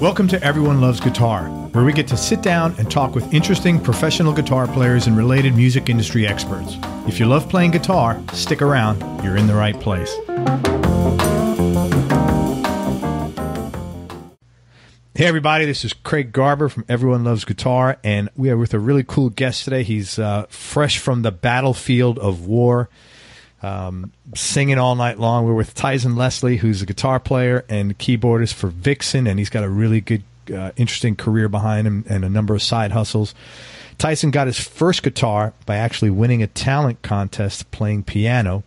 Welcome to Everyone Loves Guitar, where we get to sit down and talk with interesting professional guitar players and related music industry experts. If you love playing guitar, stick around. You're in the right place. Hey everybody, this is Craig Garber from Everyone Loves Guitar, and we are with a really cool guest today. He's fresh from the battlefield of war, singing all night long. We're with Tyson Leslie, who's a guitar player and keyboardist for Vixen, and he's got a really good, interesting career behind him and a number of side hustles. Tyson got his first guitar by actually winning a talent contest playing piano.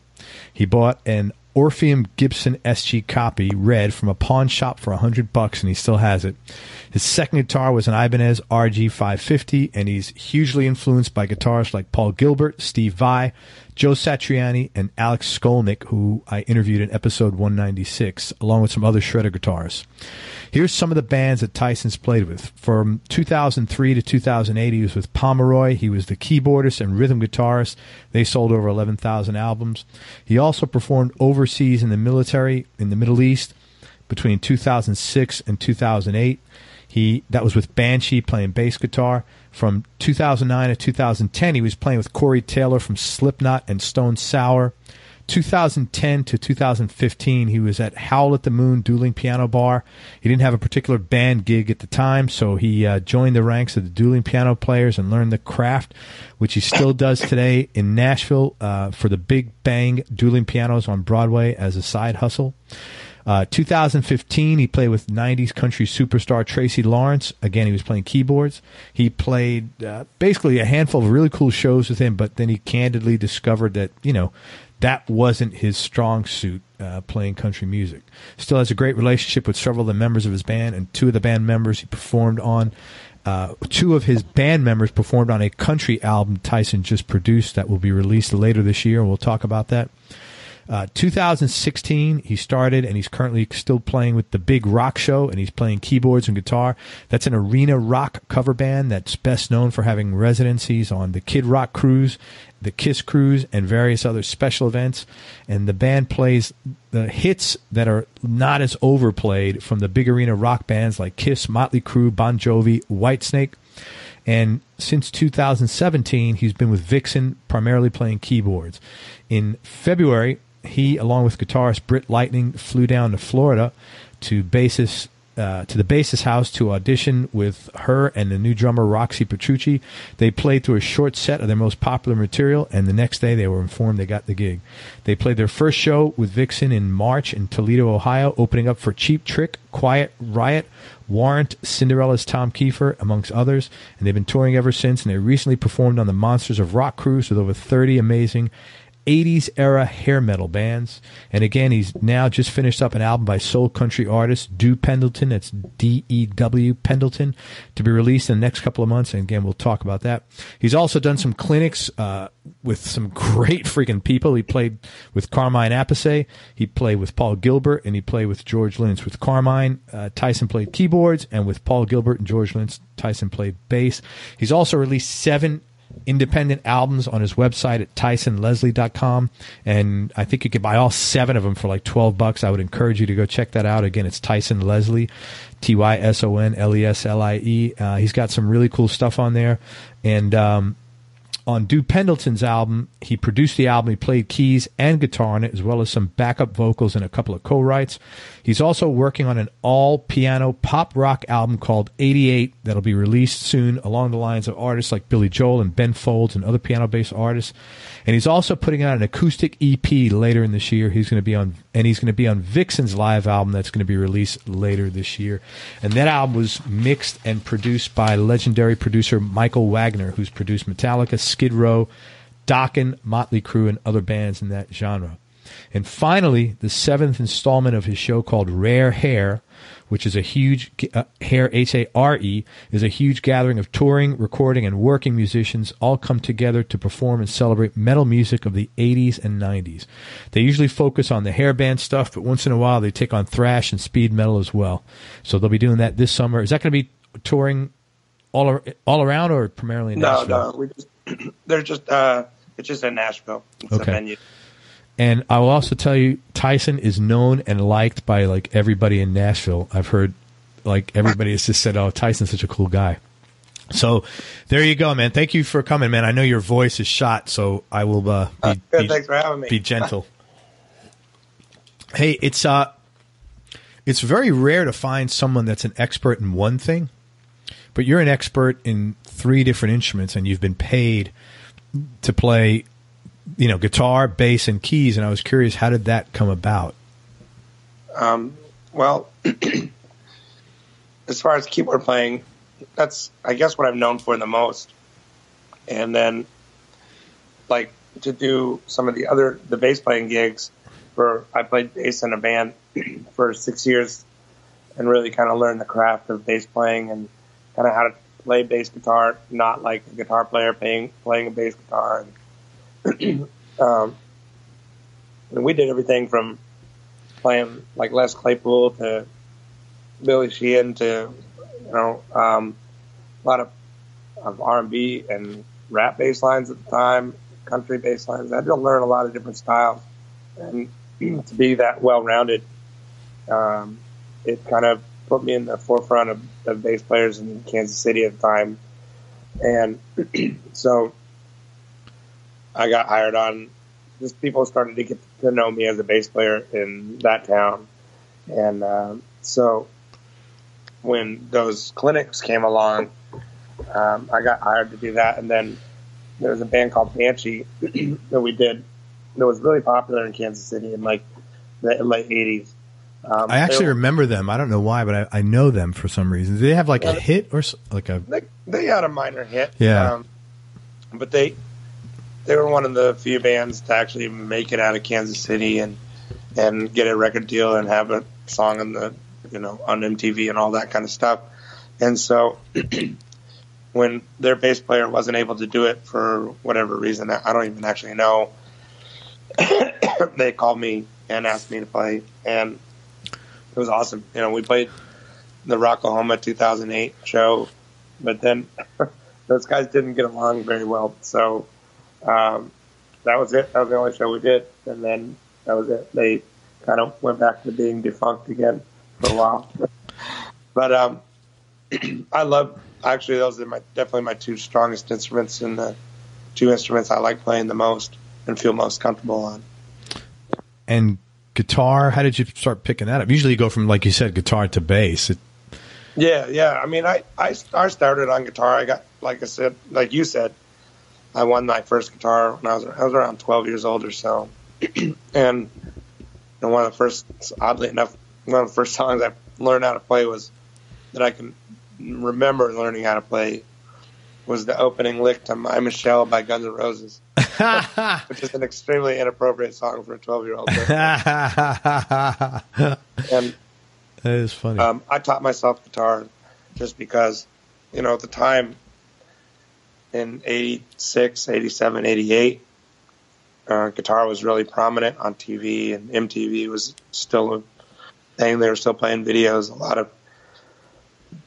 He bought an Orpheum Gibson SG copy, red, from a pawn shop for $100, and he still has it. His second guitar was an Ibanez RG 550, and he's hugely influenced by guitarists like Paul Gilbert, Steve Vai, Joe Satriani, and Alex Skolnick, who I interviewed in episode 196, along with some other shredder guitarists. Here's some of the bands that Tyson's played with. From 2003 to 2008, he was with Pomeroy. He was the keyboardist and rhythm guitarist. They sold over 11,000 albums. He also performed overseas in the military in the Middle East between 2006 and 2008. That was with Banshee playing bass guitar. From 2009 to 2010, he was playing with Corey Taylor from Slipknot and Stone Sour. 2010 to 2015, he was at Howl at the Moon Dueling Piano Bar. He didn't have a particular band gig at the time, so he joined the ranks of the dueling piano players and learned the craft, which he still does today in Nashville for the Big Bang Dueling Pianos on Broadway as a side hustle. 2015, he played with 90s country superstar Tracy Lawrence. Again, he was playing keyboards. He played basically a handful of really cool shows with him, but then he candidly discovered that, that wasn't his strong suit, playing country music. Still has a great relationship with several of the members of his band, and two of his band members performed on a country album Tyson just produced that will be released later this year, and we'll talk about that. 2016, he started, and he's currently still playing with the Big Rock Show, and he's playing keyboards and guitar. That's an arena rock cover band that's best known for having residencies on the Kid Rock Cruise, the Kiss Cruise, and various other special events. And the band plays the hits that are not as overplayed from the big arena rock bands like Kiss, Motley Crue, Bon Jovi, Whitesnake. And since 2017, he's been with Vixen, primarily playing keyboards. In February, he, along with guitarist Britt Lightning, flew down to Florida to the bassist house to audition with her and the new drummer Roxy Petrucci. They played through a short set of their most popular material, and the next day they were informed they got the gig. They played their first show with Vixen in March in Toledo, Ohio, opening up for Cheap Trick, Quiet Riot, Warrant, Cinderella's Tom Kiefer, amongst others, and they've been touring ever since, and they recently performed on the Monsters of Rock cruise with over 30 amazing 80s era hair metal bands. And again, he's now just finished up an album by soul country artist Dew Pendleton. That's D-E-W Pendleton, to be released in the next couple of months. And again, we'll talk about that. He's also done some clinics with some great freaking people. He played with Carmine Appice. He played with Paul Gilbert, and he played with George Lynch. With Carmine, Tyson played keyboards, and with Paul Gilbert and George Lynch, Tyson played bass. He's also released 7 independent albums on his website at TysonLeslie.com, and I think you can buy all 7 of them for like $12. I would encourage you to go check that out. Again, it's Tyson Leslie, Tysonleslie. He's got some really cool stuff on there, and on Dew Pendleton's album, he produced the album. He played keys and guitar on it, as well as some backup vocals and a couple of co-writes. He's also working on an all-piano pop rock album called 88 that'll be released soon, along the lines of artists like Billy Joel and Ben Folds and other piano-based artists. And he's also putting out an acoustic EP later in this year. He's going to be on Vixen's live album that's going to be released later this year. And that album was mixed and produced by legendary producer Michael Wagner, who's produced Metallica, Skid Row, Dokken, Motley Crue, and other bands in that genre. And finally, the 7th installment of his show called Rare Hair, which is a huge Hair, H-A-R-E, is a huge gathering of touring, recording, and working musicians all come together to perform and celebrate metal music of the 80s and 90s. They usually focus on the hair band stuff, but once in a while they take on thrash and speed metal as well. So they'll be doing that this summer. Is that going to be touring all around, or primarily in Nashville? No, it's just in Nashville. It's a venue. And I will also tell you, Tyson is known and liked by like everybody in Nashville. I've heard like everybody has just said, oh, Tyson's such a cool guy. So there you go, man. Thank you for coming, man. I know your voice is shot, so I will thanks for having me. Be gentle. Hey, it's very rare to find someone that's an expert in one thing, but you're an expert in 3 different instruments, and you've been paid to play, guitar, bass, and keys. And I was curious, how did that come about? Well, as far as keyboard playing, that's, I guess, what I'm known for the most. And then, like, to do some of the bass playing gigs, I played bass in a band for 6 years and really kind of learned the craft of bass playing and kind of how to play bass guitar, not like a guitar player playing a bass guitar. And we did everything from playing like Les Claypool to Billy Sheehan to, a lot of R&B and rap bass lines at the time, country bass lines. I had to learn a lot of different styles. And to be that well-rounded, it kind of put me in the forefront of bass players in Kansas City at the time. And so I got hired on. Just people started to get to know me as a bass player in that town. And so when those clinics came along, I got hired to do that. And then there was a band called Banshee that we did that was really popular in Kansas City in like the late 80s. I actually remember them. I don't know why, but I know them for some reason. Did they have like a hit or like a? They had a minor hit. Yeah. But they were one of the few bands to actually make it out of Kansas City and get a record deal and have a song on the on MTV and all that kind of stuff. And so when their bass player wasn't able to do it for whatever reason, I don't even actually know, they called me and asked me to play, and it was awesome. We played the Rocklahoma 2008 show, but then those guys didn't get along very well, so that was it. That was the only show we did, and then that was it. They kind of went back to being defunct again for a while. But actually, those are definitely my 2 strongest instruments, and the 2 instruments I like playing the most and feel most comfortable on. And guitar, how did you start picking that up? Usually you go from, like you said, guitar to bass. Yeah. I mean, I started on guitar. I got, like you said, I won my first guitar when I was around 12 years old or so. And one of the first, oddly enough, one of the first songs I learned how to play that I can remember learning how to play was the opening lick to My Michelle by Guns N' Roses, which is an extremely inappropriate song for a 12-year-old. And that is funny. I taught myself guitar just because, at the time in 86, 87, 88, guitar was really prominent on TV, and MTV was still a thing. They were still playing videos. A lot of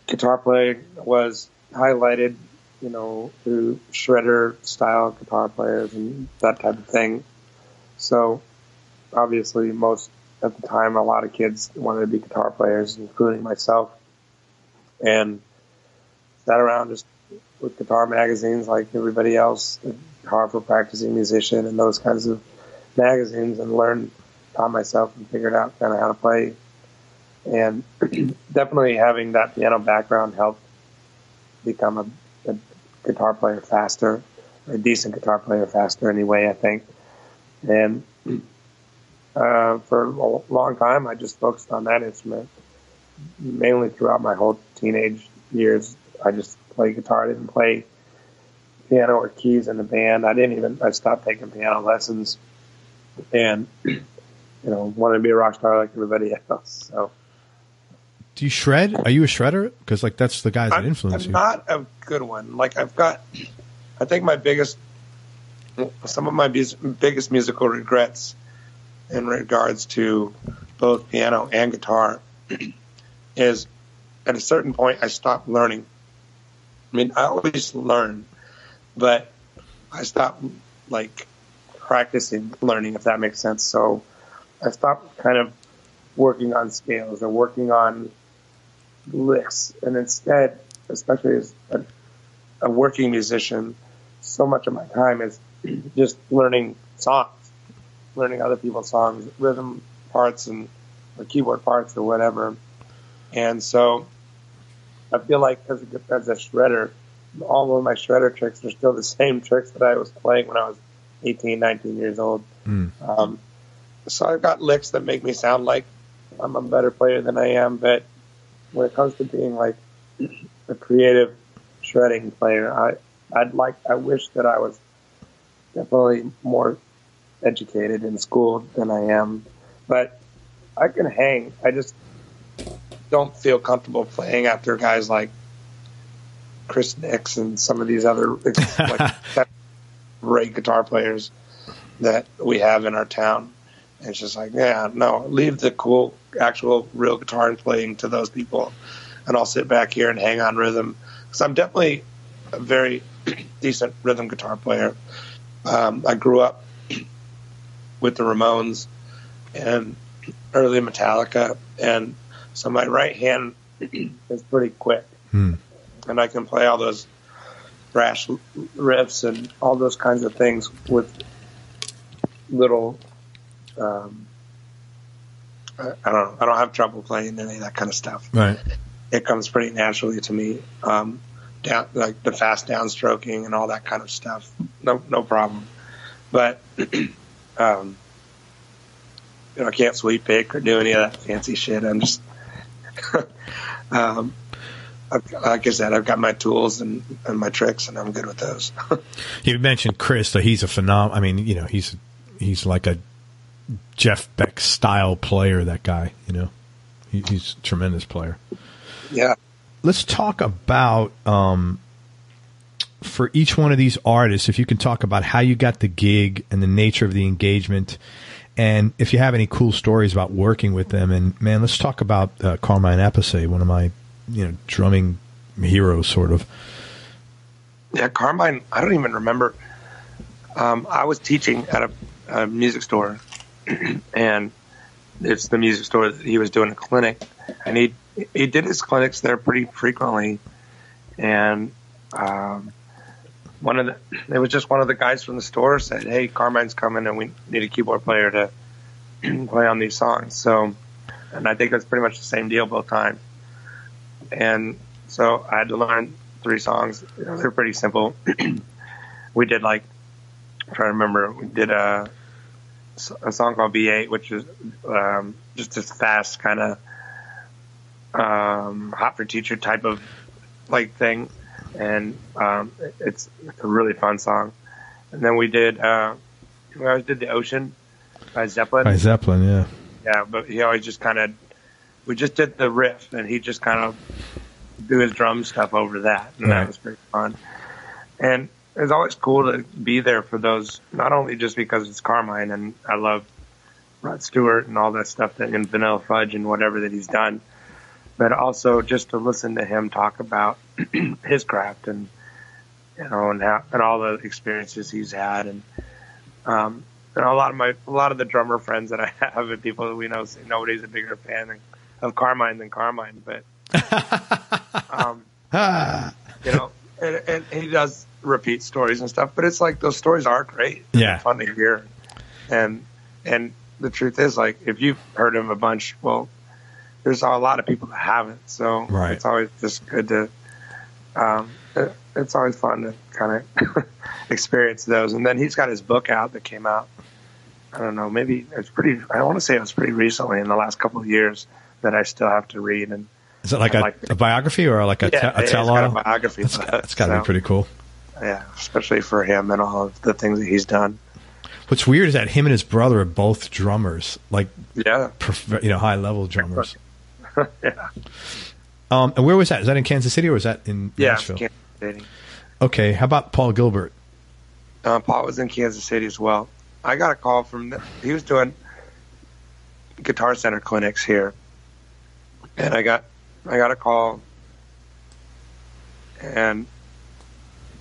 guitar playing was highlighted, through shredder style guitar players and that type of thing. So obviously at the time, a lot of kids wanted to be guitar players, including myself, and sat around just with guitar magazines like everybody else, Guitar for Practicing Musician and those kinds of magazines, and taught myself and figured out kind of how to play. And definitely having that piano background helped become a guitar player faster, a decent guitar player faster anyway, I think. And for a long time, I just focused on that instrument. Mainly throughout my whole teenage years, I just played guitar. I didn't play piano or keys in the band. I stopped taking piano lessons and, wanted to be a rock star like everybody else. So. Do you shred? Are you a shredder? Because that's the guys that influence you. I'm not a good one. I think some of my biggest musical regrets in regards to both piano and guitar is at a certain point I stopped learning. I mean, I always learn, but I stopped practicing learning, if that makes sense. So I stopped kind of working on scales or working on licks. And instead, especially as a working musician, so much of my time is just learning songs, learning other people's songs, rhythm parts and or keyboard parts or whatever. And so I feel like as a shredder, all of my shredder tricks are still the same tricks that I was playing when I was 18, 19 years old. So I've got licks that make me sound like I'm a better player than I am. But when it comes to being like a creative shredding player, I wish that I was definitely more educated in school than I am. But I can hang. I just don't feel comfortable playing after guys like Chris Nix and some of these other like great guitar players that we have in our town. And it's just like, yeah, no, leave the cool, actual, real guitar playing to those people, and I'll sit back here and hang on rhythm, because I'm definitely a very decent rhythm guitar player. I grew up with the Ramones and early Metallica, and so my right hand is pretty quick, and I can play all those brass riffs and all those kinds of things with little. I don't have trouble playing any of that kind of stuff. Right. It comes pretty naturally to me. Down, like the fast downstroking and all that kind of stuff. No problem. But I can't sweep pick or do any of that fancy shit. I'm just like I said, I've got my tools and my tricks, and I'm good with those. You mentioned Chris, so he's a phenomenal. I mean, he's like a Jeff Beck style player. That guy, he's a tremendous player. Yeah. Let's talk about for each one of these artists, if you can talk about how you got the gig and the nature of the engagement, and if you have any cool stories about working with them. And man, let's talk about Carmine Appice, one of my drumming heroes, sort of. Yeah, Carmine. I don't even remember. I was teaching at a music store, and it's the music store that he was doing a clinic, and he did his clinics there pretty frequently. And it was just one of the guys from the store said, "Hey, Carmine's coming, and we need a keyboard player to play on these songs." So, and I think that's pretty much the same deal both times. And so I had to learn 3 songs. They're pretty simple. We did I'm trying to remember, we did a song called B8, which is just this fast kind of hot for teacher type of thing, and it's a really fun song. And then we did we always did The Ocean by Zeppelin. Yeah, but he always just we just did the riff, and he just kind of do his drum stuff over that, and that was pretty fun. And it's always cool to be there for those, not only just because it's Carmine, and I love Rod Stewart and all that stuff and Vanilla Fudge and whatever that he's done, but also just to listen to him talk about his craft and and all the experiences he's had, and a lot of the drummer friends that I have and people that we know say nobody's a bigger fan of Carmine than Carmine, but and he does repeat stories and stuff, but it's like those stories are great. Yeah, fun to hear, and the truth is, if you've heard him a bunch, well, there's a lot of people that haven't, so it's always just good to it's always fun to kind of experience those. And then he's got his book out that came out, I don't know, maybe I want to say it was pretty recently, in the last couple of years, that I still have to read. And is it like a biography or like a tell-all? A biography. It's got to be pretty cool. Yeah, especially for him and all of the things that he's done. What's weird is that him and his brother are both drummers, high-level drummers. Yeah. And where was that? Is that in Kansas City or was that in Nashville? Kansas City. Okay. How about Paul Gilbert? Paul was in Kansas City as well. I got a call he was doing Guitar Center clinics here, and I got a call and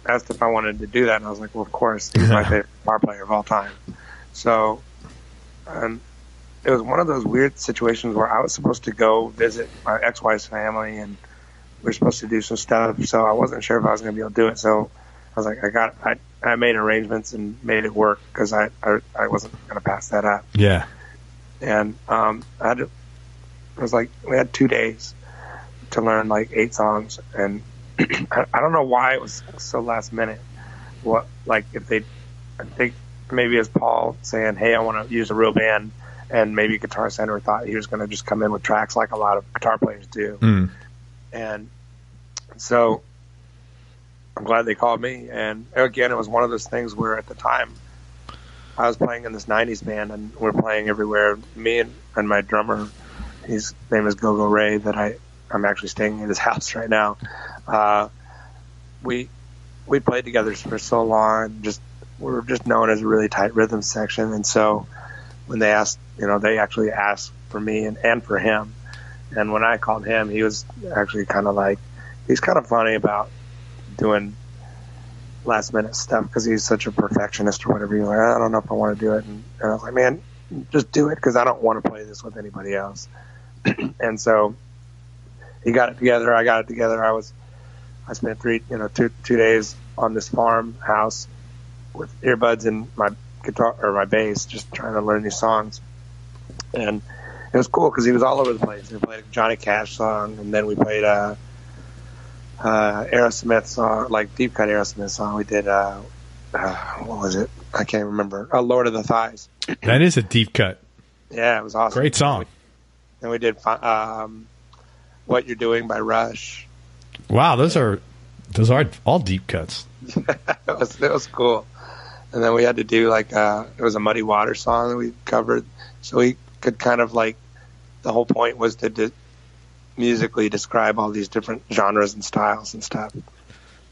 asked if I wanted to do that, and I was like, well, of course. He's my favorite guitar player of all time. So it was one of those weird situations where I was supposed to go visit my ex-wife's family, and we were supposed to do some stuff. So I wasn't sure if I was going to be able to do it. So I was like, I made arrangements and made it work because I wasn't going to pass that up. Yeah. And we had 2 days to learn like 8 songs, and I don't know why it was so last minute. I think maybe as Paul saying, "Hey, I want to use a real band," and maybe Guitar Center thought he was going to just come in with tracks like a lot of guitar players do. Mm. And so I'm glad they called me. And again, it was one of those things where at the time I was playing in this 90s band, and we're playing everywhere. Me and my drummer, his name is Go-Go Ray, that I'm actually staying at his house right now. We played together for so long. We were just known as a really tight rhythm section. And so when they asked, they actually asked for me and for him. And when I called him, he was actually he's kind of funny about doing last minute stuff because he's such a perfectionist or whatever. He's like, I don't know if I want to do it. And I was like, man, just do it because I don't want to play this with anybody else. And so he got it together. I got it together. I spent 2 days on this farmhouse with earbuds in my guitar or my bass, just trying to learn these songs. And it was cool because he was all over the place. We played a Johnny Cash song, and then we played a Aerosmith song, like deep cut Aerosmith song. We did what was it? I can't remember. Lord of the Thighs. That is a deep cut. Yeah, it was awesome. Great song. And we did What You're Doing by Rush. Wow, those are all deep cuts. it was cool. And then we had to do it was a Muddy Water song that we covered, so we could kind of the whole point was to musically describe all these different genres and styles and stuff.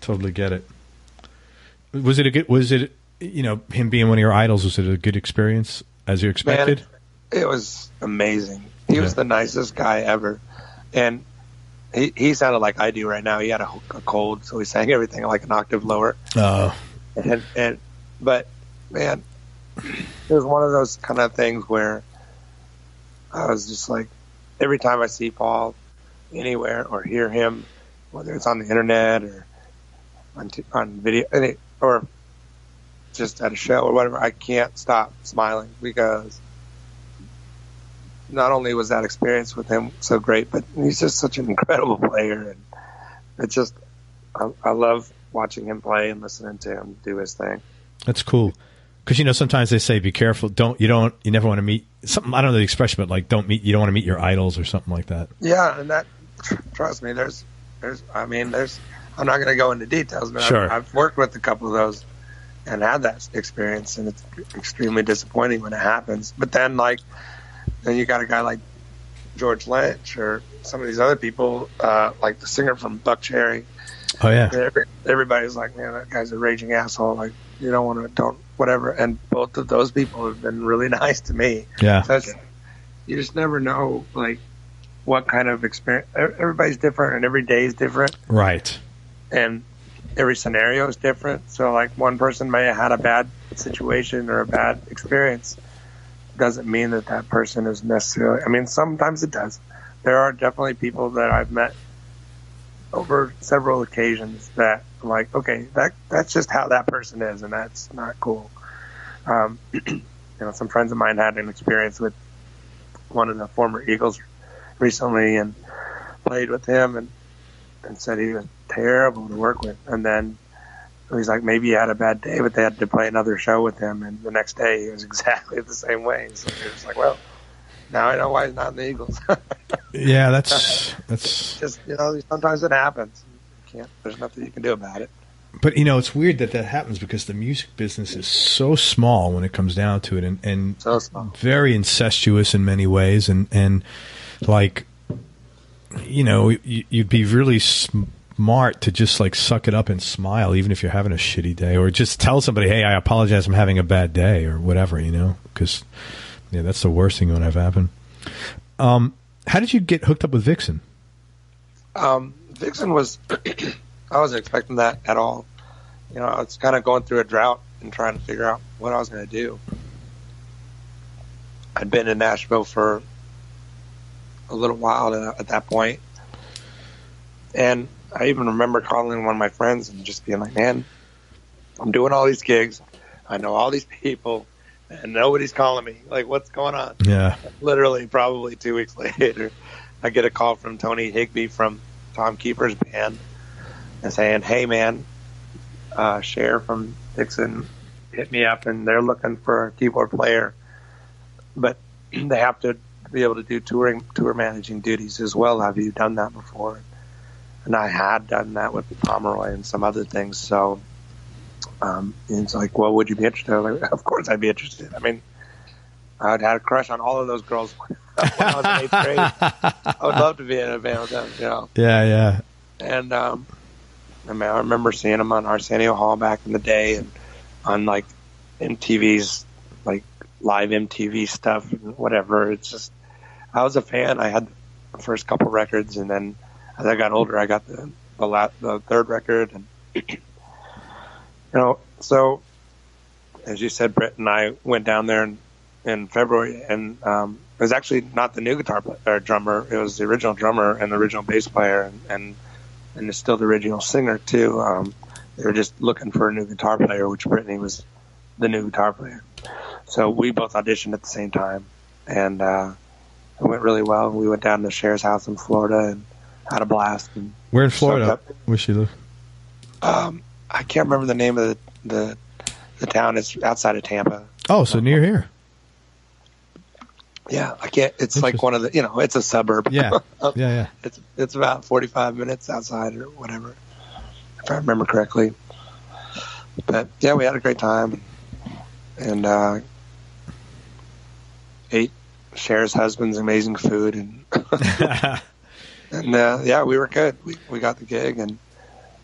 Totally get it. Was it him being one of your idols? Was it a good experience as you expected? Man, it was amazing. He was the nicest guy ever, and he sounded like I do right now. He had a cold, so he sang everything like an octave lower. Oh, but man, it was one of those kind of things where I was just like, every time I see Paul anywhere or hear him, whether it's on the internet or on video or just at a show or whatever, I can't stop smiling because not only was that experience with him so great, but he's just such an incredible player, and it's just I love watching him play and listening to him do his thing. That's cool. Because sometimes they say be careful. You never want to meet something. I don't know the expression, but you don't want to meet your idols or something like that. Yeah, and that, trust me, there's I'm not going to go into details, but sure. I've worked with a couple of those and had that experience, and it's extremely disappointing when it happens. But then then you got a guy like George Lynch or some of these other people, like the singer from Buck Cherry. Oh yeah. Everybody's like, man, that guy's a raging asshole. Like, you don't want to, whatever. And both of those people have been really nice to me. Yeah. So you just never know, what kind of experience. Everybody's different, and every day is different. Right. And every scenario is different. So, one person may have had a bad situation or a bad experience. Doesn't mean that person is necessarily. Sometimes it does. There are definitely people that I've met over several occasions that I'm like, okay, that's just how that person is, and that's not cool. Some friends of mine had an experience with one of the former Eagles recently and played with him and said he was terrible to work with. And then he's like, maybe he had a bad day, but they had to play another show with him, and the next day he was exactly the same way. So he was like, well, now I know why he's not in the Eagles. Yeah, that's just sometimes it happens. There's nothing you can do about it. But it's weird that happens because the music business is so small when it comes down to it, and so small. Very incestuous in many ways, and you'd be really smart to just suck it up and smile, even if you're having a shitty day, or just tell somebody, hey, I apologize, I'm having a bad day, or whatever, because that's the worst thing that have happened. How did you get hooked up with Vixen? Vixen was, I wasn't expecting that at all. I was kind of going through a drought and trying to figure out what I was going to do. I'd been in Nashville for a little while at that point. And I even remember calling one of my friends and just being like, man, I'm doing all these gigs. I know all these people, and nobody's calling me. Like, what's going on? Yeah. Literally, probably 2 weeks later, I get a call from Tony Higbee from Tom Keefer's band and saying, hey, man, Cher from Vixen hit me up, and they're looking for a keyboard player. But they have to be able to do tour managing duties as well. Have you done that before? And I had done that with Pomeroy and some other things. So it's like, well, would you be interested? I'm like, of course I'd be interested. I mean, I'd had a crush on all of those girls when I was in 8th grade. I would love to be in a band with them, you know. Yeah, yeah. And I remember seeing them on Arsenio Hall back in the day, and on like MTV's like live MTV stuff and whatever. It's just, I was a fan. I had the first couple records, and then as I got older, I got the third record, and you know. So as you said, Britt and I went down there in February, and it was actually not the new guitar player or drummer. It was the original drummer and the original bass player, and it's still the original singer too. They were just looking for a new guitar player, which Brittany was the new guitar player. So we both auditioned at the same time, and it went really well. We went down to Cher's house in Florida and had a blast. And where in Florida? Where she live? I can't remember the name of the town. It's outside of Tampa. Oh, so near here. Yeah, I can't. It's like one of the, you know, it's a suburb. Yeah, yeah. It's about 45 minutes outside or whatever, if I remember correctly. But yeah, we had a great time, and ate Cher's husband's amazing food, and and yeah, we were good. We got the gig, and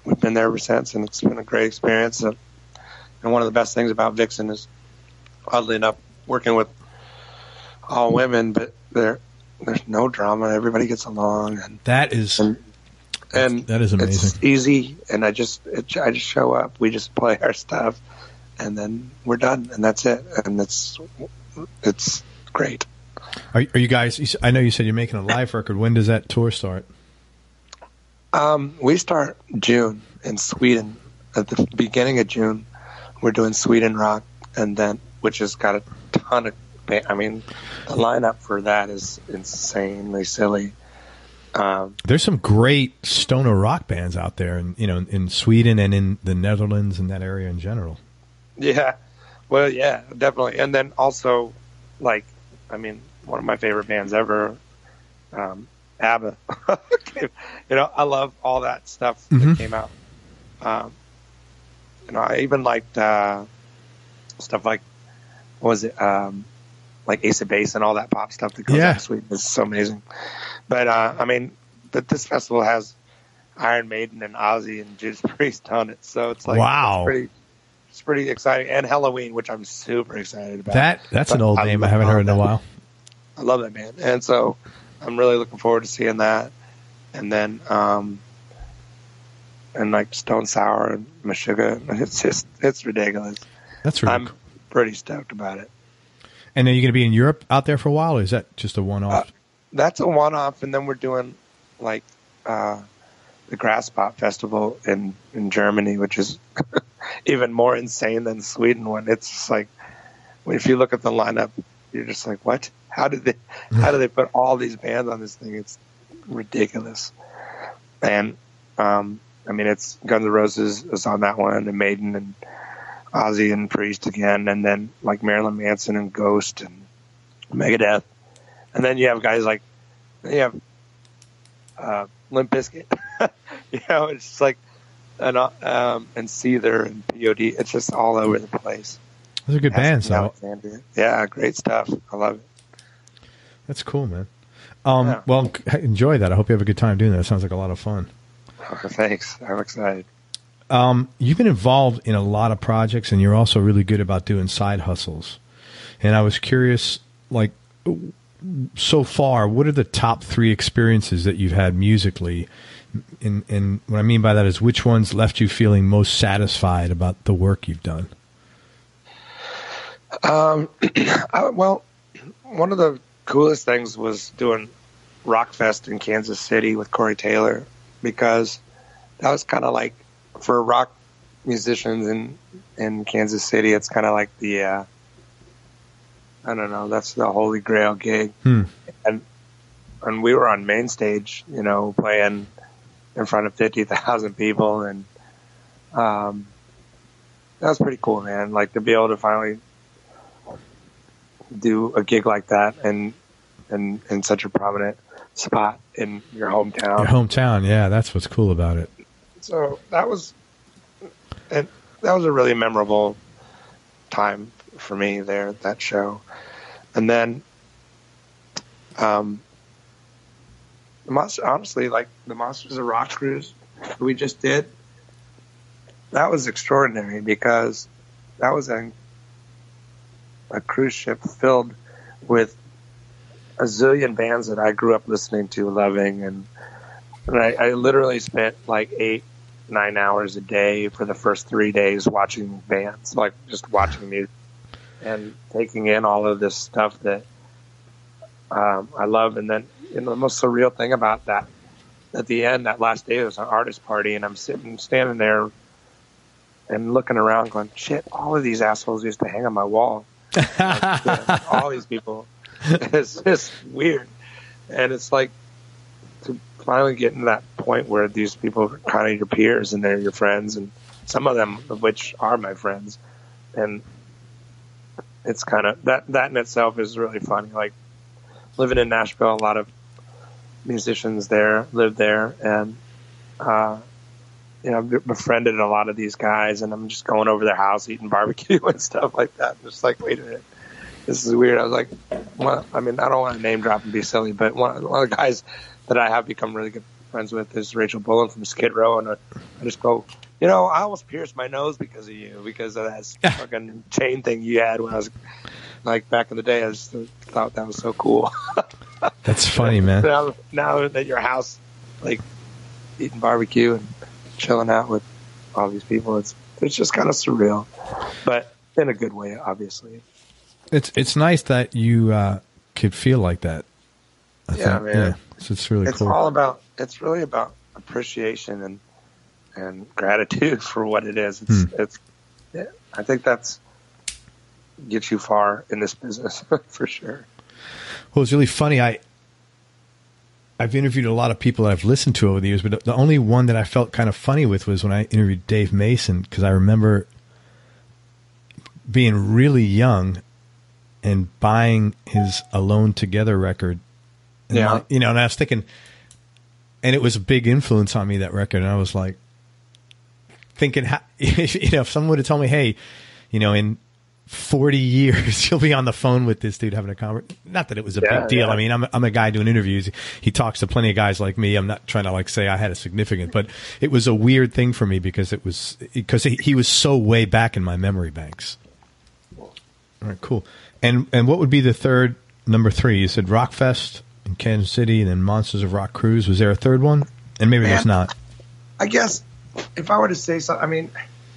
we've been there ever since, and it's been a great experience. And one of the best things about Vixen is, oddly enough, working with all women, but there's no drama. Everybody gets along, and that is amazing. It's easy, and I just show up. We just play our stuff, and then we're done, and that's it. And it's great. Are you guys? I know you said you're making a live record. When does that tour start? We start June in Sweden. At the beginning of June, we're doing Sweden Rock, and then which has got a ton of. I mean, the lineup for that is insanely silly. There's some great stoner rock bands out there, and in Sweden and in the Netherlands and that area in general. Yeah, well, yeah, definitely. And then also, like, I mean, one of my favorite bands ever, ABBA. I love all that stuff that came out. I even liked stuff like, what was it? Like Ace of Base and all that pop stuff that goes out of Sweden is so amazing. But but this festival has Iron Maiden and Ozzy and Judas Priest on it, so it's like, wow, it's pretty exciting. And Halloween, which I'm super excited about. That's an old name I haven't heard in a while. I love that band, and so I'm really looking forward to seeing that. And then and like Stone Sour and Meshuggah, it's ridiculous. That's really I'm pretty stoked about it. And are you going to be in Europe out there for a while, or is that just a one-off? That's a one-off, and then we're doing like the Grasspop Festival in Germany, which is even more insane than the Sweden one. It's just like, if you look at the lineup, you're just like, what? How did they put all these bands on this thing? It's ridiculous. And I mean, it's Guns N' Roses is on that one, and Maiden and Ozzy and Priest again, and then like Marilyn Manson and Ghost and Megadeth, and then you have guys like Limp Bizkit. It's just like and Seether and POD. It's just all over the place. Those are good bands, though. Yeah, great stuff. I love it. That's cool, man. Well, enjoy that. I hope you have a good time doing that. It sounds like a lot of fun. Oh, thanks. I'm excited. You've been involved in a lot of projects, and you're also really good about doing side hustles. And I was curious, like, so far, what are the top 3 experiences that you've had musically? And what I mean by that is, which ones left you feeling most satisfied about the work you've done? Well, one of the coolest things was doing Rockfest in Kansas City with Corey Taylor, because that was kind of like, for rock musicians in Kansas City, it's kind of like the I don't know, that's the holy grail gig. And we were on main stage, you know, playing in front of 50,000 people, and that was pretty cool, man. Like, to be able to finally do a gig like that and in such a prominent spot in your hometown. Your hometown, yeah, that's what's cool about it. So that was a really memorable time for me there at that show. And then, honestly, like the Monsters of Rock cruise we just did, that was extraordinary, because that was a cruise ship filled with a zillion bands that I grew up listening to, loving, and I literally spent like 8-9 hours a day for the first 3 days watching bands, like just watching music and taking in all of this stuff that I love. And then, you know, the most surreal thing about that, at the end, that last day, it was an artist party, and I'm standing there and looking around going, shit, all of these assholes used to hang on my wall. Like, all these people. It's just weird. And it's like, to finally get to that point where these people are kind of your peers and they're your friends, and some of them of which are my friends. And it's kind of, that in itself is really funny. Like, living in Nashville, a lot of musicians there live there, and you know, I've befriended a lot of these guys, and I'm just going over their house, eating barbecue and stuff like that. I'm just like, wait a minute, this is weird. I was like, well, I mean, I don't want to name drop and be silly, but one of the guys that I have become really good friends with is Rachel Bullen from Skid Row, and I just go, you know, I almost pierced my nose because of you, because of that fucking chain thing you had when I was, like, back in the day. I just thought that was so cool. That's funny, man. Now at your house, like, eating barbecue and chilling out with all these people, it's just kind of surreal, but in a good way, obviously. It's nice that you could feel like that. I think, man. Yeah, it's really cool. It's really about appreciation and gratitude for what it is. I think that's gets you far in this business for sure. Well, it's really funny. I've interviewed a lot of people that I've listened to over the years, but the only one that I felt kind of funny with was when I interviewed Dave Mason, because I remember being really young and buying his Alone Together record. And and I was thinking, and it was a big influence on me, that record. And I was like thinking, if someone would have told me, hey, in 40 years, you'll be on the phone with this dude having a conversation. Not that it was a big deal. Yeah. I mean, I'm a guy doing interviews. He talks to plenty of guys like me. I'm not trying to say I had a significant, but it was a weird thing for me because he was so way back in my memory banks. All right, cool. And what would be the number 3? You said Rockfest in Kansas City, and then Monsters of Rock Cruise. Was there a third one? And maybe there's not. I guess if I were to say something, I mean,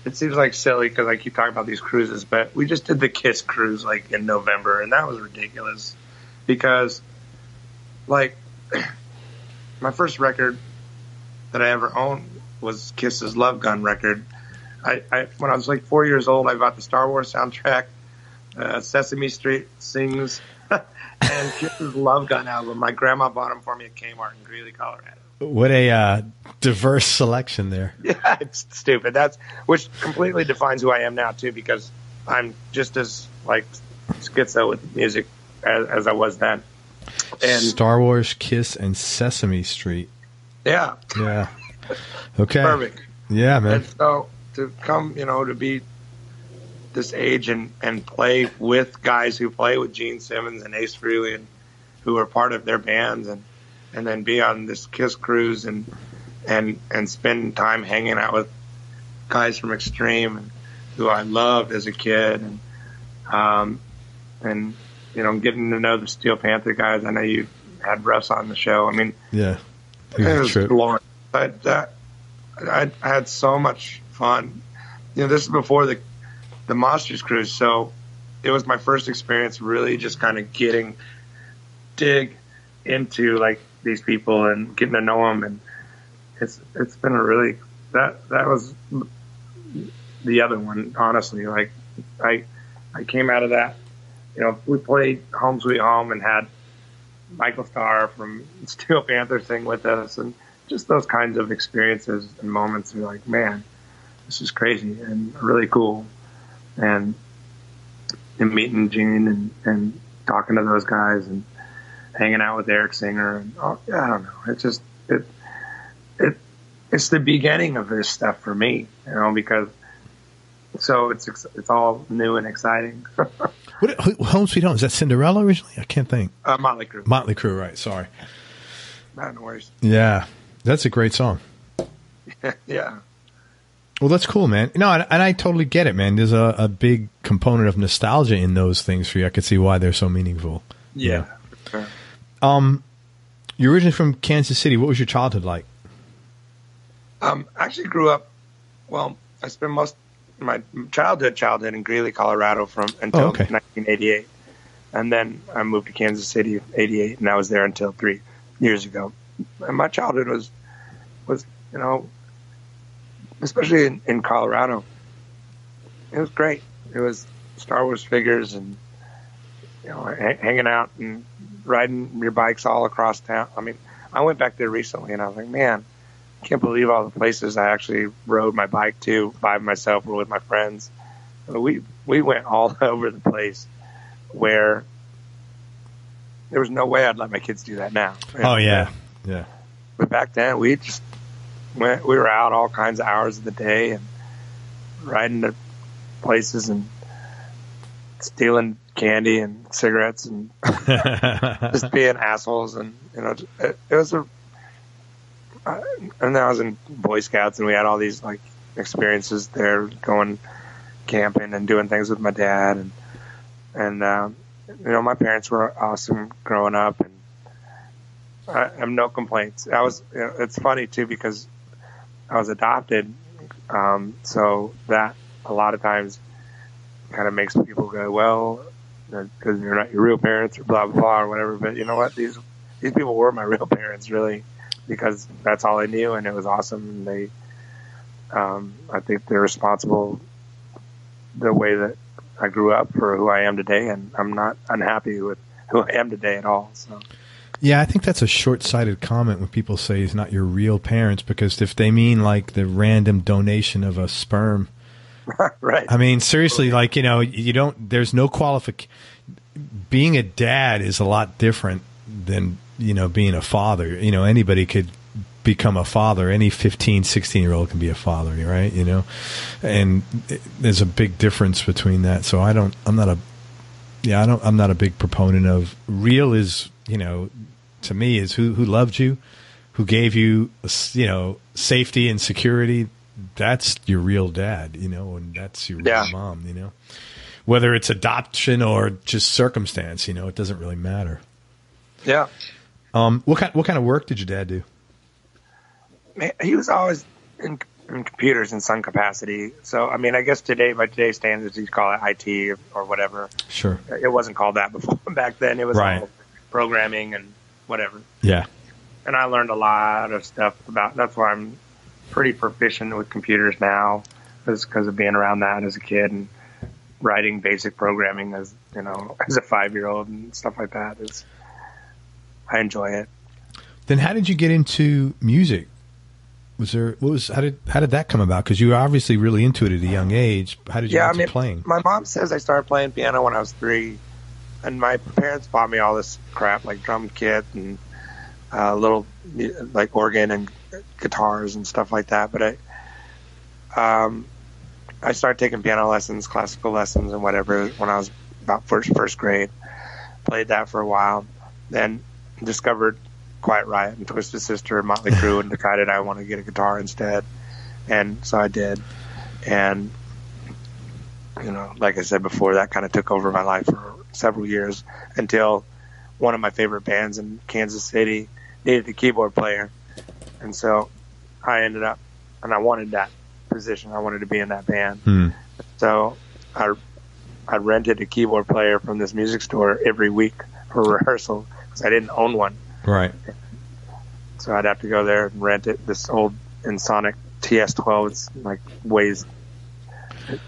it seems like silly because I keep talking about these cruises, but we just did the Kiss cruise in November, and that was ridiculous because my first record that I ever owned was Kiss's Love Gun record. I when I was 4 years old, I bought the Star Wars soundtrack, Sesame Street Sings, and Kiss's Love Gun album. My grandma bought them for me at Kmart in Greeley, Colorado. What a diverse selection there. Yeah, it's stupid. Which completely defines who I am now, too, because I'm just as, schizo with music as I was then. And Star Wars, Kiss, and Sesame Street. Yeah. Yeah. Okay. Perfect. Yeah, man. And so to come, to be this age and play with guys who play with Gene Simmons and Ace Frehley and who are part of their bands, and then be on this Kiss cruise and spend time hanging out with guys from Extreme who I loved as a kid, and getting to know the Steel Panther guys. I know you had Russ on the show. I mean, yeah, it was glorious. But I had so much fun. This is before the Monsters cruise, so it was my first experience really just kind of dig into like these people and getting to know them. And it's been a really, that was the other one, honestly. Like I came out of that, you know, we played Home Sweet Home and had Michael Starr from Steel Panther sing with us, and just those kinds of experiences and moments. You're like, man, this is crazy and really cool. And meeting Gene and talking to those guys and hanging out with Eric Singer. And I don't know. It's just, it's the beginning of this stuff for me, you know, because so it's all new and exciting. What, Home Sweet Home, is that Cinderella originally? I can't think. Motley Crue. Motley Crue, right. Sorry. No worries. Yeah. That's a great song. Yeah. Well, that's cool, man. No, and I totally get it, man. There's a big component of nostalgia in those things for you. I could see why they're so meaningful. Yeah. For sure. You're originally from Kansas City. What was your childhood like? I actually grew up, well, I spent most of my childhood in Greeley, Colorado until 1988. And then I moved to Kansas City in 88, and I was there until 3 years ago. And my childhood was, you know, especially in Colorado, it was great. It was Star Wars figures and, you know, hanging out and riding your bikes all across town. I mean, I went back there recently and I was like, man, I can't believe all the places I actually rode my bike to by myself or with my friends. We went all over the place where there was no way I'd let my kids do that now. Oh, yeah. Yeah. But back then we just we were out all kinds of hours of the day and riding to places and stealing candy and cigarettes and just being assholes. And, you know, it was and then I was in Boy Scouts and we had all these like experiences there, going camping and doing things with my dad. And you know, my parents were awesome growing up, and I have no complaints. You know, it's funny too, because I was adopted. So that a lot of times kind of makes people go, well, because you're not your real parents or blah, blah, blah, or whatever. But you know what? These people were my real parents, really, because that's all I knew, and it was awesome. And they, I think they're responsible the way that I grew up for who I am today, and I'm not unhappy with who I am today at all. So. Yeah, I think that's a short-sighted comment when people say it's not your real parents, because if they mean like the random donation of a sperm, right? I mean, seriously, like, you know, there's no qualification. Being a dad is a lot different than, you know, being a father. You know, anybody could become a father. Any 15, 16-year-old can be a father, right? You know, and there's a big difference between that. So I'm not a big proponent of real is, you know, to me is who loved you, who gave you, you know, safety and security. That's your real dad, you know, and that's your real mom, you know, whether it's adoption or just circumstance, you know, it doesn't really matter. Yeah. What kind of work did your dad do? Man, he was always in computers in some capacity. So, I mean, I guess by today's standards, you'd call it IT or whatever. Sure. It wasn't called that before. Back then, it was all programming and whatever. Yeah. And I learned a lot of stuff that's why I'm pretty proficient with computers now, because of being around that as a kid and writing basic programming as, you know, as a 5-year-old and stuff like that. I enjoy it. Then how did you get into music? How did that come about? Because you were obviously really into it at a young age. How did you get into playing? My mom says I started playing piano when I was 3, and my parents bought me all this crap like drum kit and little like organ and guitars and stuff like that. But I started taking piano lessons, classical lessons, and whatever when I was about first grade. Played that for a while, then discovered Quiet Riot and Twisted Sister and Motley Crue and decided I wanted to get a guitar instead. And so I did. And, you know, like I said before, that kind of took over my life for several years until one of my favorite bands in Kansas City needed a keyboard player. And so I ended up, and I wanted that position. I wanted to be in that band. So I I rented a keyboard player from this music store every week for rehearsal because I didn't own one. Right. So I'd have to go there and rent it. This old Ensoniq TS12, it's like weighs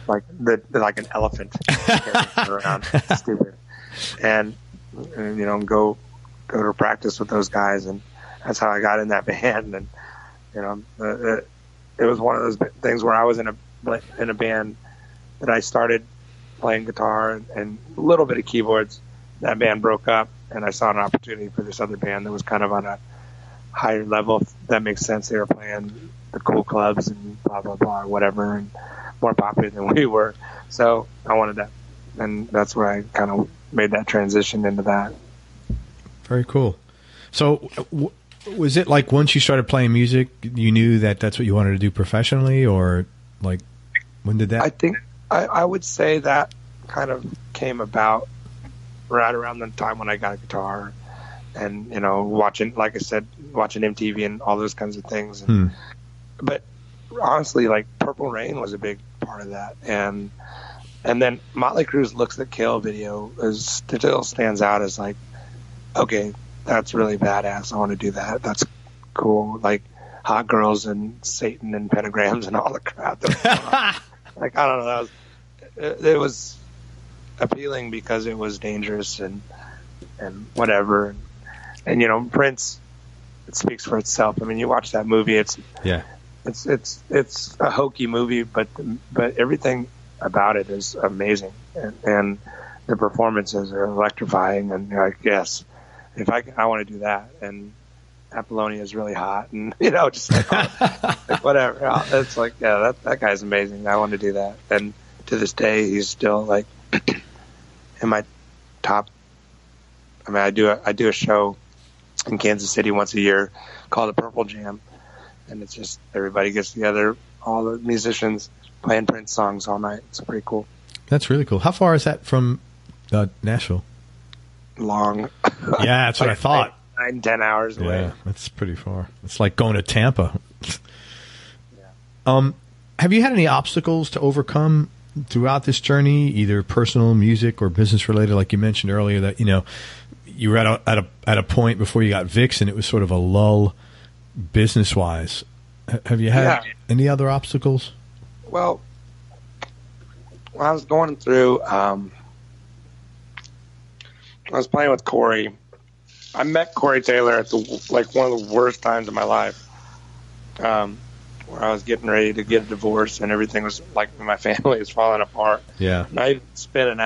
like an elephant around. Stupid. And you know, go to practice with those guys, and that's how I got in that band. And you know, it was one of those things where I was in a band that I started playing guitar and a little bit of keyboards. That band broke up, and I saw an opportunity for this other band that was kind of on a higher level, if that makes sense. They were playing the cool clubs and blah blah blah, whatever, and more popular than we were. So I wanted that, and that's where I kind of made that transition into that. Very cool. So was it like once you started playing music, you knew that that's what you wanted to do professionally, or like when did that? I think I would say that kind of came about right around the time when I got a guitar, and you know, watching, like I said, watching MTV and all those kinds of things. And, but honestly, like Purple Rain was a big part of that, and then Motley Crue's "Looks That Kill" video still stands out as like, okay, that's really badass. I want to do that. That's cool. Like Hot Girls and Satan and Pentagrams and all the crap. Like, I don't know. It was appealing because it was dangerous and whatever. And you know, Prince, it speaks for itself. I mean, you watch that movie, it's a hokey movie, but everything about it is amazing, and the performances are electrifying. And you're like, yes, if I want to do that. And Apollonia is really hot, and you know, just like, like whatever. It's like, yeah, that guy's amazing. I want to do that. And to this day, he's still like in my top. I mean, I do a show in Kansas City once a year called the Purple Jam, and it's just everybody gets together, all the musicians playing Prince songs all night. It's pretty cool. That's really cool. How far is that from Nashville? Long. Yeah, that's what I thought. 9-10 hours away. Yeah, that's pretty far. It's like going to Tampa. Yeah. Have you had any obstacles to overcome throughout this journey, either personal, music, or business related? Like you mentioned earlier, that you know you were at a point before you got Vixen, it was sort of a lull business wise. Have you had any other obstacles? Well, when I was going through, I was playing with Corey. I met Corey Taylor at one of the worst times of my life, where I was getting ready to get a divorce and everything was like my family was falling apart. Yeah. And I spent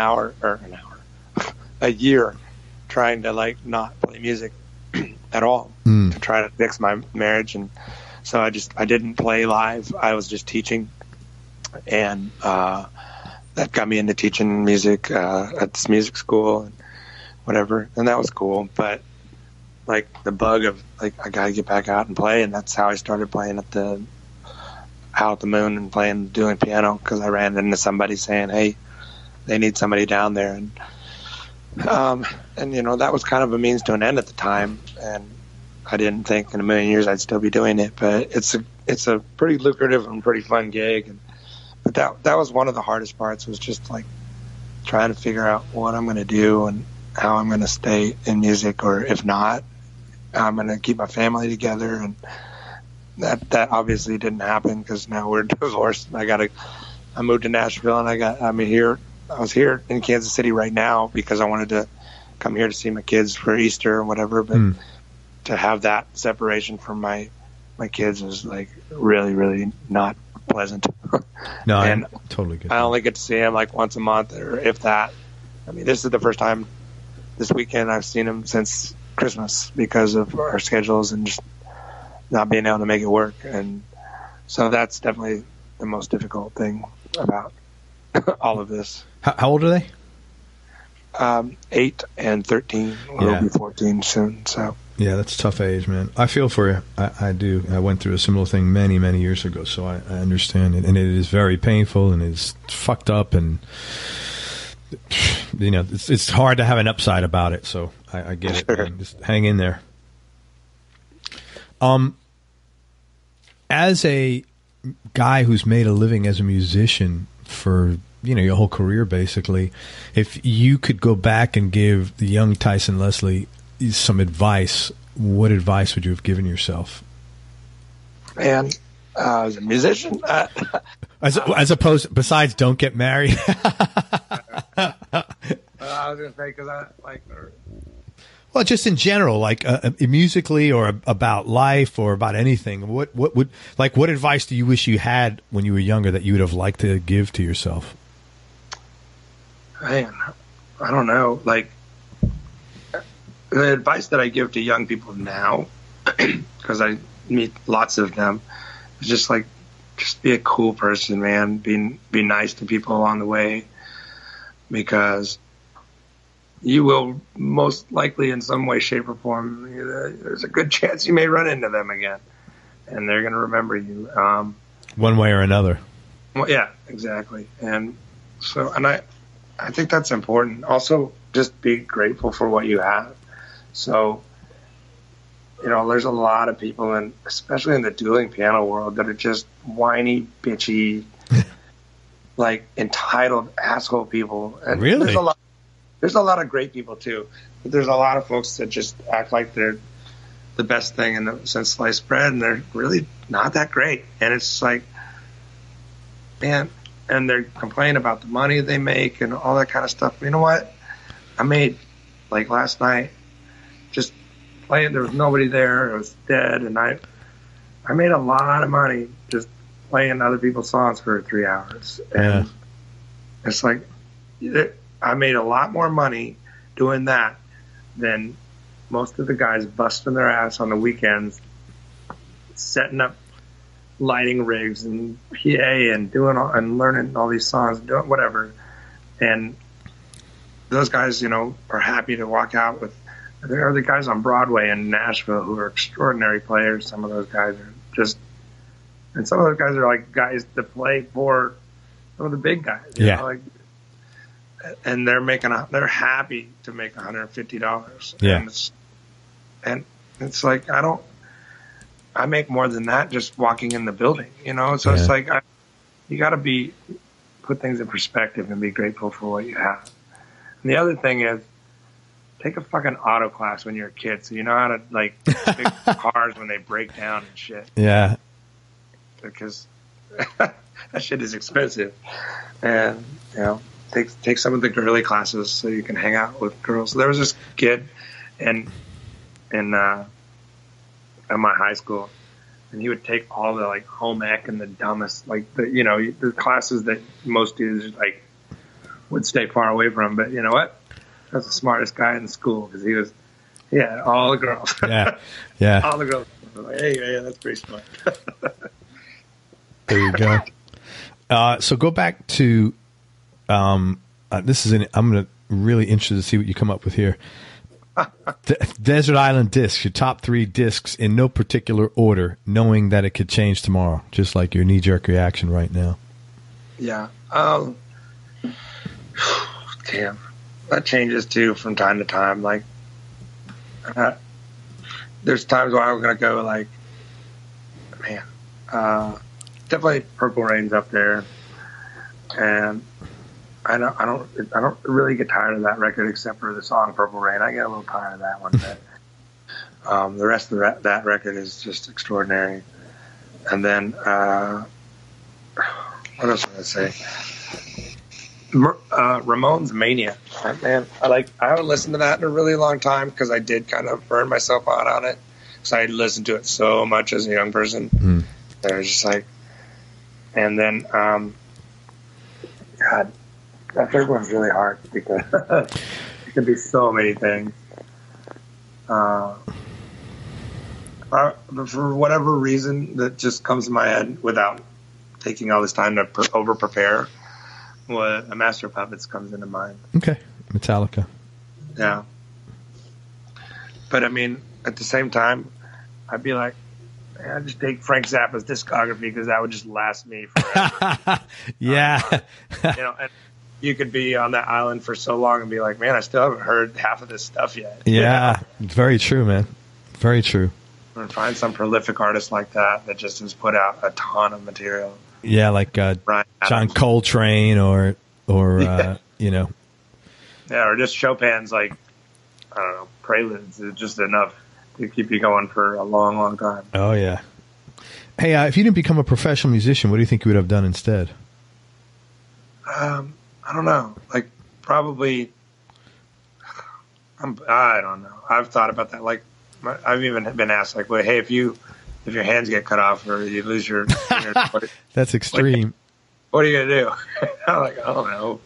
a year trying to like not play music at all to try to fix my marriage. And so I didn't play live. I was just teaching, and that got me into teaching music at this music school and whatever, and that was cool. But like the bug of like I gotta get back out and play, and that's how I started playing at the Out at the Moon and doing piano, because I ran into somebody saying, hey, they need somebody down there, and you know, that was kind of a means to an end at the time, and I didn't think in a million years I'd still be doing it. But it's a pretty lucrative and pretty fun gig, but that was one of the hardest parts, was just like trying to figure out what I'm going to do and how I'm going to stay in music, or if not, I'm going to keep my family together. And that obviously didn't happen because now we're divorced. I moved to Nashville, and I was here in Kansas City right now because I wanted to come here to see my kids for Easter or whatever. But to have that separation from my kids is like really, really not pleasant. No, and I totally get I that. only get to see them like once a month, or if that. I mean, this is the first time this weekend I've seen them since Christmas because of our schedules and just not being able to make it work. And so that's definitely the most difficult thing about all of this. How old are they? 8 and 13. We'll be 14 soon. So yeah, that's a tough age, man. I feel for you. I do. I went through a similar thing many, many years ago, so I understand it. And it is very painful, and it's fucked up, and you know, it's hard to have an upside about it. So I get it. Man. Just hang in there. As a guy who's made a living as a musician for your whole career basically. If you could go back and give the young Tyson Leslie some advice, what advice would you have given yourself? Man, as a musician, as opposed, besides don't get married. I was gonna say because I like. Well, just in general, like musically or about life or about anything. What advice do you wish you had when you were younger that you would have liked to give to yourself? Man, I don't know. Like the advice that I give to young people now, because I meet lots of them, is just be a cool person, man. Be nice to people along the way, because you will most likely in some way, shape, or form, there's a good chance you may run into them again, and they're going to remember you. One way or another. Well, yeah, exactly. And so, and I think that's important. Also, just be grateful for what you have. So, there's a lot of people, and especially in the dueling piano world, that are just whiny, bitchy, like entitled asshole people. And really? There's a lot of great people too, but there's a lot of folks that just act like they're the best thing since sliced bread, and they're really not that great. And it's like, man, and they're complaining about the money they make and all that kind of stuff. You know what? I made, like last night, just playing. There was nobody there. It was dead, and I made a lot of money just playing other people's songs for 3 hours. And it's like, I made a lot more money doing that than most of the guys busting their ass on the weekends, setting up lighting rigs and PA and and learning all these songs, doing whatever. And those guys, are happy to walk out with. There are the guys on Broadway in Nashville who are extraordinary players. Some of those guys are just, and some of those guys are like guys that play for some of the big guys. And they're happy to make $150. Yeah. And it's like, I make more than that just walking in the building, So it's like, you got to put things in perspective and be grateful for what you have. And the other thing is, take a fucking auto class when you're a kid, so you know how to fix cars when they break down and shit. Yeah. Because that shit is expensive, and take some of the girly classes so you can hang out with girls. So there was this kid in at my high school, and he would take all the home ec and the dumbest the classes that most dudes would stay far away from. But you know what? That's the smartest guy in the school because he had all the girls. Yeah. All the girls. Like, hey, that's pretty smart. There you go. So go back to I'm really interested to see what you come up with here. Desert Island Discs, your top 3 discs in no particular order, knowing that it could change tomorrow, just like your knee-jerk reaction right now. Yeah. Damn. That changes too from time to time. There's times where I'm gonna go definitely Purple Rain's up there, and I don't really get tired of that record except for the song Purple Rain. I get a little tired of that one, but the rest of that record is just extraordinary. And then what else would I say? Ramones Mania, man. I haven't listened to that in a really long time because I did kind of burn myself out on it because I listened to it so much as a young person. I was just and then God, that third one's really hard because it can be so many things. For whatever reason that just comes to my head without taking all this time to over prepare. Well, a Master of Puppets comes into mind. Okay. Metallica. Yeah. But I mean, at the same time, I'd be like, I'd just take Frank Zappa's discography because that would just last me forever. Yeah. And you could be on that island for so long and be like, man, I still haven't heard half of this stuff yet. Yeah. Very true, man. Very true. And find some prolific artist like that just has put out a ton of material. Yeah, like John Coltrane or or Yeah. Yeah, or just Chopin's, like, I don't know, preludes is just enough to keep you going for a long, long time. Oh yeah. Hey, if you didn't become a professional musician, what do you think you would have done instead? I don't know. Like, probably, I don't know. I've thought about that. Like, I've even been asked, like, well, hey, if your hands get cut off or you lose your fingers, That's extreme. Like, what are you going to do? I'm like, I don't know.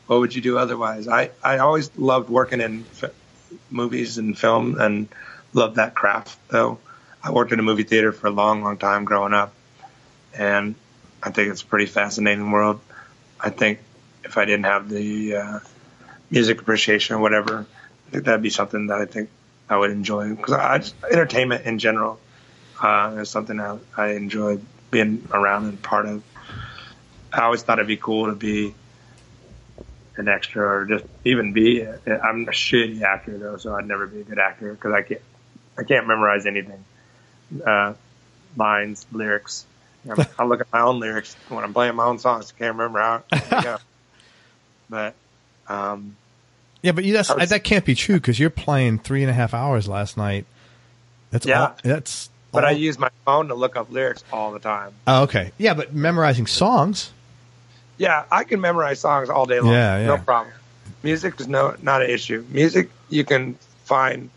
What would you do otherwise? I always loved working in movies and film and loved that craft, though. I worked in a movie theater for a long, long time growing up, and I think it's a pretty fascinating world. I think if I didn't have the music appreciation or whatever, I think that'd be something that I think I would enjoy. Because entertainment in general is something I enjoy being around and part of. I always thought it'd be cool to be an extra or just even be. I'm a shitty actor though, so I'd never be a good actor because I can't memorize anything, lines, lyrics. I look at my own lyrics when I'm playing my own songs. I can't remember how they go. But yeah, but that can't be true because you're playing 3.5 hours last night. But I use my phone to look up lyrics all the time. Oh, okay. Yeah, but memorizing songs. Yeah, I can memorize songs all day long. Yeah. No problem. Music is not an issue. Music, you can find,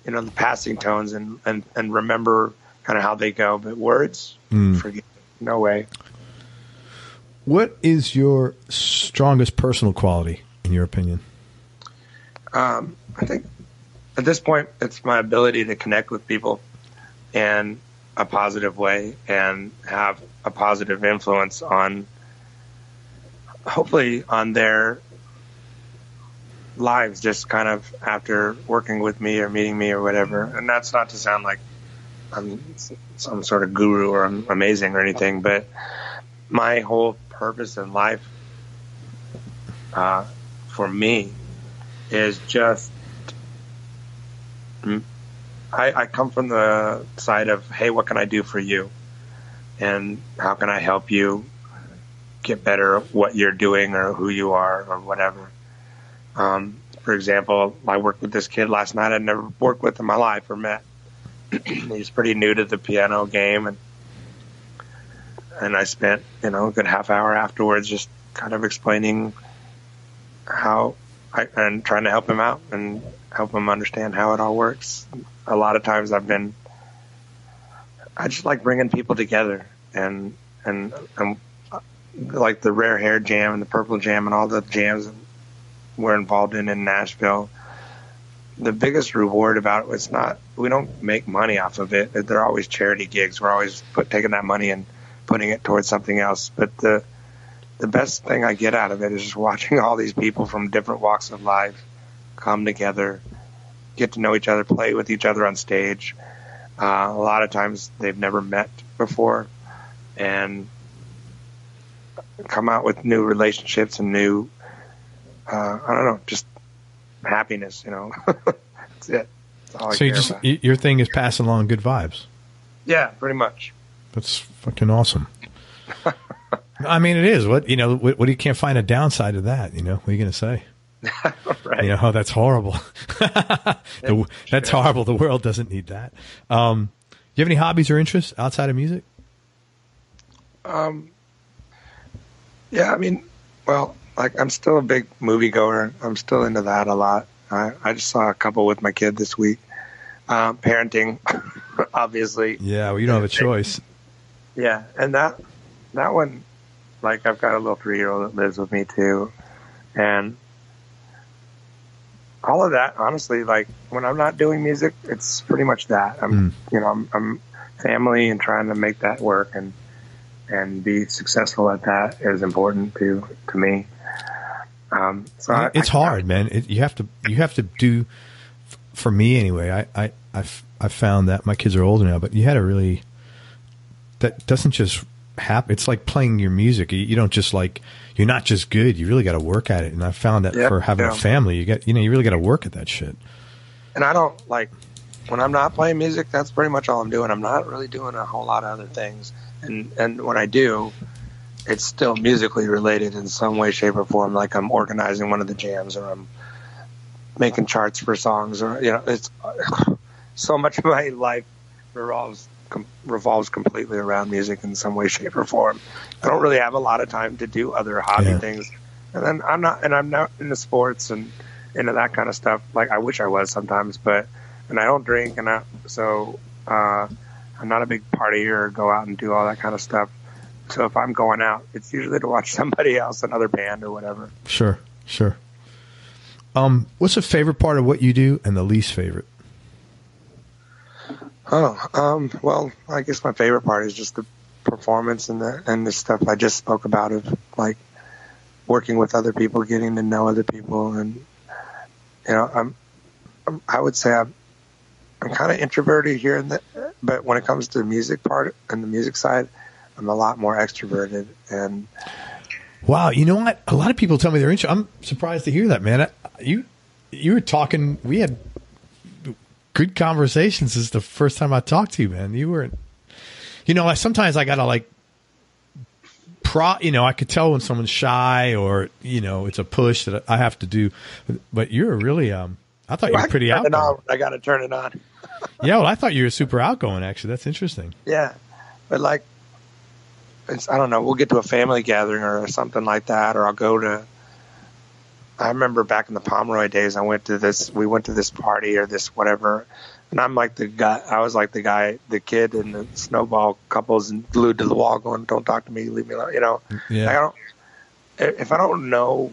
the passing tones and remember kind of how they go. But words, forget. No way. What is your strongest personal quality, in your opinion? I think at this point, it's my ability to connect with people in a positive way and have a positive influence on, hopefully, on their lives just kind of after working with me or meeting me or whatever. And that's not to sound like I'm some sort of guru or I'm amazing or anything, but my whole purpose in life for me is just I come from the side of, hey, what can I do for you? And how can I help you get better at what you're doing or who you are or whatever. For example, I worked with this kid last night I'd never worked with in my life or met. He's pretty new to the piano game, and I spent, a good half hour afterwards just kind of explaining and trying to help him out and help him understand how it all works. A lot of times I just like bringing people together and like the Rare Hair Jam and the Purple Jam and all the jams we're involved in Nashville. The biggest reward about it was we don't make money off of it. They're always charity gigs. We're always taking that money and putting it towards something else. But the best thing I get out of it is just watching all these people from different walks of life come together, get to know each other, play with each other on stage. A lot of times they've never met before and come out with new relationships and new, I don't know, just happiness, That's it. That's all I care about. Your thing is passing along good vibes. Yeah, pretty much. That's fucking awesome. I mean, it is. What you can't find a downside to that, What are you going to say? Right. Oh, that's horrible. That's horrible. The world doesn't need that. Do you have any hobbies or interests outside of music? Yeah, I'm still a big moviegoer. I'm still into that a lot. I just saw a couple with my kid this week. Parenting, obviously. Yeah, well, you don't have a choice. Yeah, and that one, like, I've got a little 3-year-old that lives with me too, and all of that, honestly, like, when I'm not doing music, it's pretty much that. I'm family and trying to make that work and be successful at that is important to me. So it's hard, man. You have to do, for me anyway. I found that my kids are older now, but that doesn't just happen. It's like playing your music. You don't just you're not just good. You really got to work at it. And I found that for having a family, you really got to work at that shit. And I don't when I'm not playing music, that's pretty much all I'm doing. I'm not really doing a whole lot of other things. And when I do, it's still musically related in some way, shape, or form. Like I'm organizing one of the jams, or I'm making charts for songs, or it's so much of my life revolves completely around music in some way, shape, or form. I don't really have a lot of time to do other hobby things, and then I'm not into sports and into that kind of stuff. Like I wish I was sometimes, and I don't drink, so I'm not a big partier or go out and do all that kind of stuff. So if I'm going out, it's usually to watch somebody else, another band or whatever. Sure. What's the favorite part of what you do and the least favorite? Well, I guess my favorite part is just the performance and the stuff I just spoke about, of like working with other people, getting to know other people, and I would say I'm kind of introverted here, but when it comes to the music part and the music side, I'm a lot more extroverted. And wow, you know what? A lot of people tell me they're interested. I'm surprised to hear that, man. You were talking. We had good conversations. This is the first time I talked to you, man. You weren't. Sometimes I gotta like. I could tell when someone's shy or it's a push that I have to do. But you're really. I thought you were pretty outgoing. I got to turn it on. Yeah, well, I thought you were super outgoing. Actually, that's interesting. Yeah, but like. I don't know, we'll get to a family gathering or something like that, or I'll go to, I remember back in the Pomeroy days, we went to this party or this whatever, and I was like the kid in the snowball couples and glued to the wall going, don't talk to me, leave me alone, Yeah. If I don't know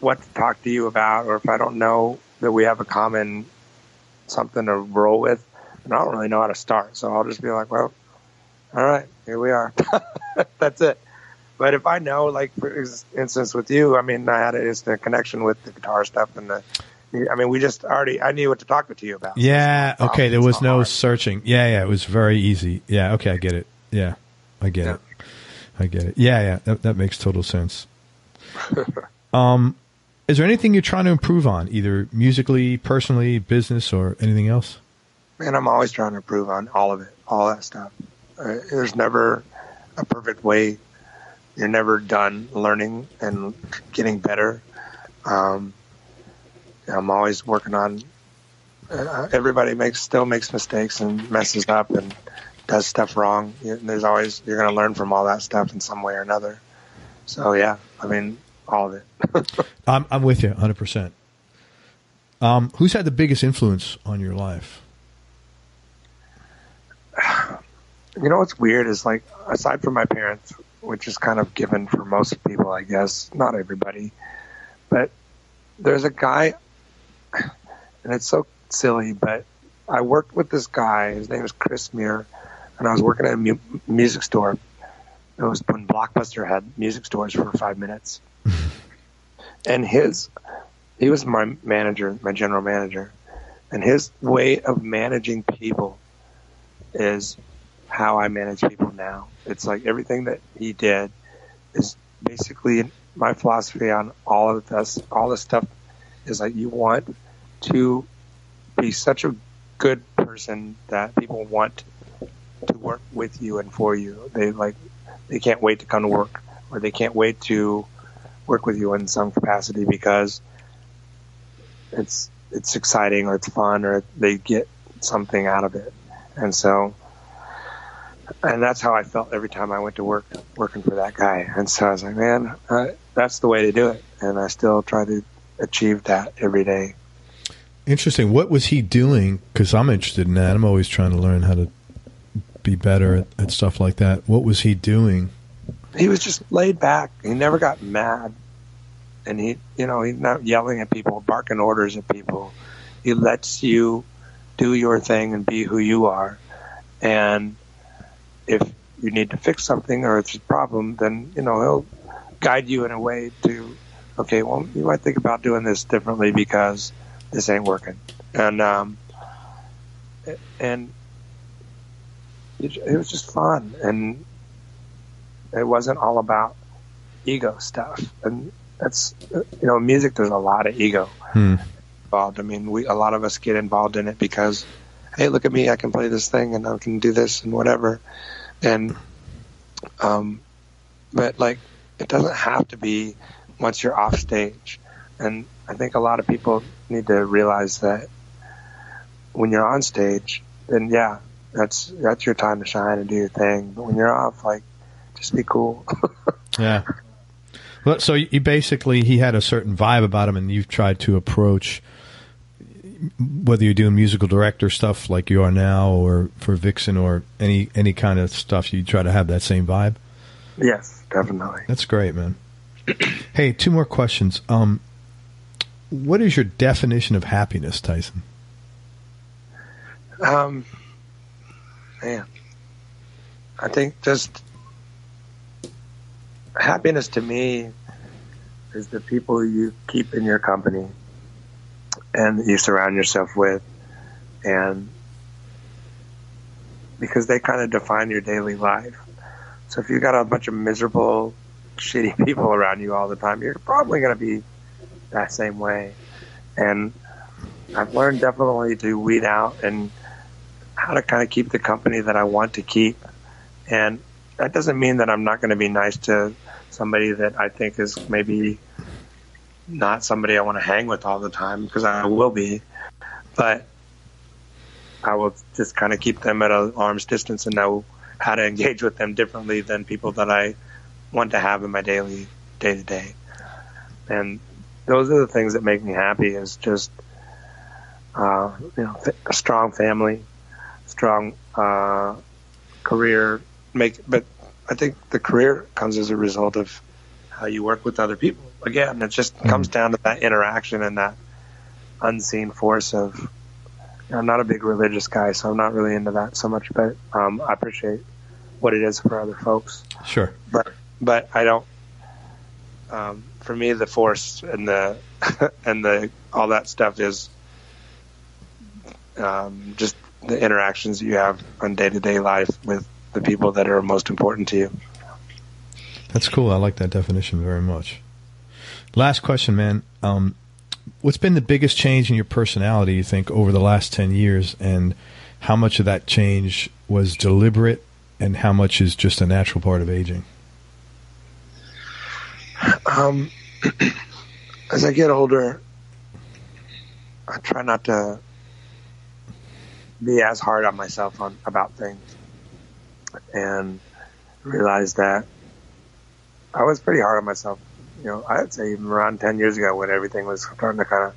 what to talk to you about, or if I don't know that we have a common something to roll with, then I don't really know how to start, so I'll just be like, well, all right, here we are. That's it. But if I know, like for instance with you, I mean, I had an instant connection with the guitar stuff, and I knew what to talk to you about. Yeah. Okay. There was no searching. Yeah. It was very easy. Yeah. Okay. I get it. Yeah. I get it. Yeah. That makes total sense. Is there anything you're trying to improve on, either musically, personally, business, or anything else? Man, I'm always trying to improve on all of it, all that stuff. There's never a perfect way. You're never done learning and getting better. I'm always working on. Everybody still makes mistakes and messes up and does stuff wrong. You're going to learn from all that stuff in some way or another. So yeah, I mean, all of it. I'm with you 100%. Who's had the biggest influence on your life? What's weird is, like, aside from my parents, which is kind of given for most people, I guess, not everybody, but there's a guy, and it's so silly, but I worked with this guy. His name is Chris Muir, and I was working at a music store. It was when Blockbuster had music stores for 5 minutes. And he was my manager, my general manager, and his way of managing people is how I manage people now. It's like everything that he did is basically my philosophy on all of this. All this stuff is like, you want to be such a good person that people want to work with you and for you. They can't wait to come to work, or they can't wait to work with you in some capacity because it's exciting or it's fun or they get something out of it. And that's how I felt every time I went to work, working for that guy. And so I was like, man, that's the way to do it. And I still try to achieve that every day. Interesting. What was he doing? Because I'm interested in that. I'm always trying to learn how to be better at stuff like that. What was he doing? He was just laid back. He never got mad. And he's not yelling at people, barking orders at people. He lets you do your thing and be who you are. And if you need to fix something or it's a problem, then, he'll guide you in a way to, okay, well, you might think about doing this differently because this ain't working. And it was just fun. And it wasn't all about ego stuff. And that's, music, there's a lot of ego involved. I mean, a lot of us get involved in it because, hey, look at me, I can play this thing and I can do this and whatever. And but like, it doesn't have to be once you're off stage. And I think a lot of people need to realize that when you're on stage, then yeah, that's your time to shine and do your thing. But when you're off, like, just be cool. Yeah. Well, so you basically, he had a certain vibe about him, and you've tried to approach, whether you're doing musical director stuff like you are now, or for Vixen, or any kind of stuff, you try to have that same vibe? Yes, definitely. That's great, man. Hey, 2 more questions. What is your definition of happiness, Tyson? Man, I think just happiness to me is the people you keep in your company and you surround yourself with, and because they kind of define your daily life. So if you got a bunch of miserable, shitty people around you all the time, you're probably going to be that same way. And I've learned definitely to weed out and how to kind of keep the company that I want to keep. And that doesn't mean that I'm not going to be nice to somebody that I think is maybe not somebody I want to hang with all the time, because I will be. But I will just kind of keep them at an arm's distance and know how to engage with them differently than people that I want to have in my daily day-to-day. And those are the things that make me happy, is just a strong family, strong career. But I think the career comes as a result of how you work with other people. Again, it just comes down to that interaction and that unseen force of. I'm not a big religious guy, so I'm not really into that so much. But I appreciate what it is for other folks. Sure. But I don't. For me, the force and the and the all that stuff is just the interactions you have on day-to-day life with the people that are most important to you. That's cool. I like that definition very much. Last question, man. What's been the biggest change in your personality, you think, over the last 10 years, and how much of that change was deliberate and how much is just a natural part of aging? As I get older, I try not to be as hard on myself about things, and realize that I was pretty hard on myself. I'd say even around 10 years ago, when everything was starting to kind of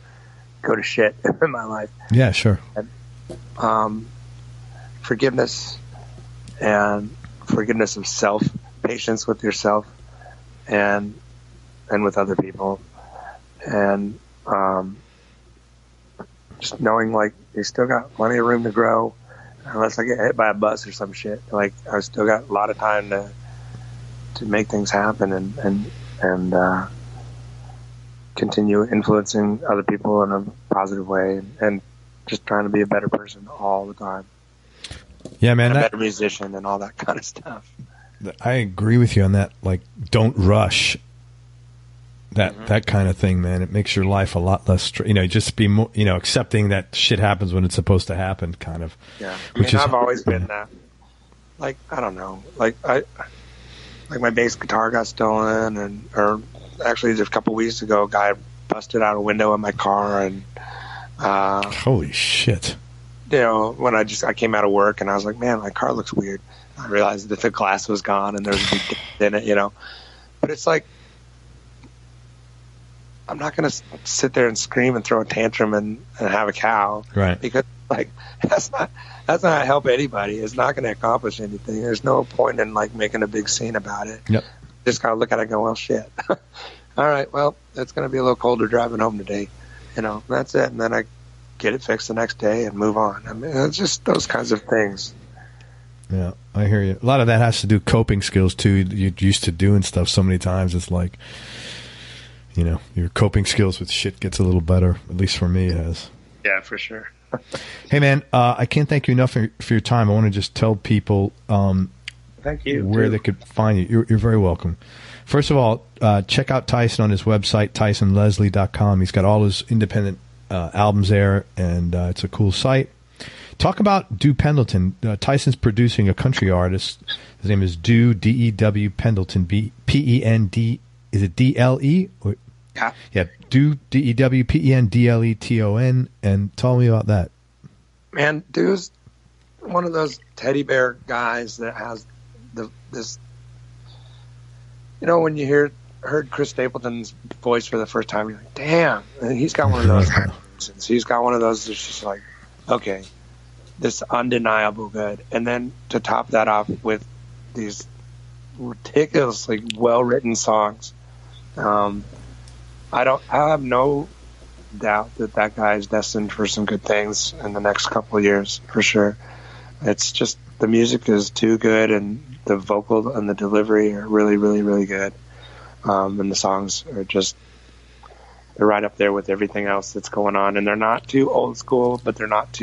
go to shit in my life. Yeah, sure. And, forgiveness of self, patience with yourself and with other people, and just knowing, like, you still got plenty of room to grow, unless I get hit by a bus or some shit. Like, I've still got a lot of time to make things happen and continue influencing other people in a positive way, and just trying to be a better person all the time. Yeah, man. And a better musician and all that kind of stuff. I agree with you on that. Like, don't rush. That kind of thing, man. It makes your life a lot less, just be more, accepting that shit happens when it's supposed to happen, kind of. Yeah. I've always been that. Like, I don't know. Like, my bass guitar got stolen, or actually just a couple weeks ago, a guy busted out a window in my car, and holy shit. When I came out of work and I was like, man, my car looks weird. I realized that the glass was gone and there was a big dent in it, But it's like, I'm not going to sit there and scream and throw a tantrum and have a cow. Right. Because, like, that's not help anybody. It's not going to accomplish anything. There's no point in, like, making a big scene about it. Yep. Just got to look at it and go, well, shit. All right, well, it's going to be a little colder driving home today. That's it. And then I get it fixed the next day and move on. I mean, it's just those kinds of things. Yeah, I hear you. A lot of that has to do with coping skills, too. You're used to doing stuff so many times. It's like, your coping skills with shit gets a little better. At least for me, it has. Yeah, for sure. Hey, man, I can't thank you enough for your time. I want to just tell people thank you, where they could find you. You're very welcome. First of all, check out Tyson on his website, TysonLeslie.com. He's got all his independent albums there, and it's a cool site. Talk about Dew Pendleton. Tyson's producing a country artist. His name is Dew, D-E-W Pendleton, P-E-N-D. Is it D-L-E? Yeah. Yeah, Dew, D-E-W, P-E-N-D-L-E-T-O-N. And tell me about that. Man, Dew's one of those teddy bear guys that has this. You know, when you heard Chris Stapleton's voice for the first time, you're like, damn. And he's got one of those. He's got one of those that's just like, okay, this undeniable good. And then to top that off with these ridiculously well-written songs. I have no doubt that guy is destined for some good things in the next couple of years, for sure. It's just the music is too good, and the vocal and the delivery are really, really, really good. And the songs are they're right up there with everything else that's going on. And they're not too old school, but they're not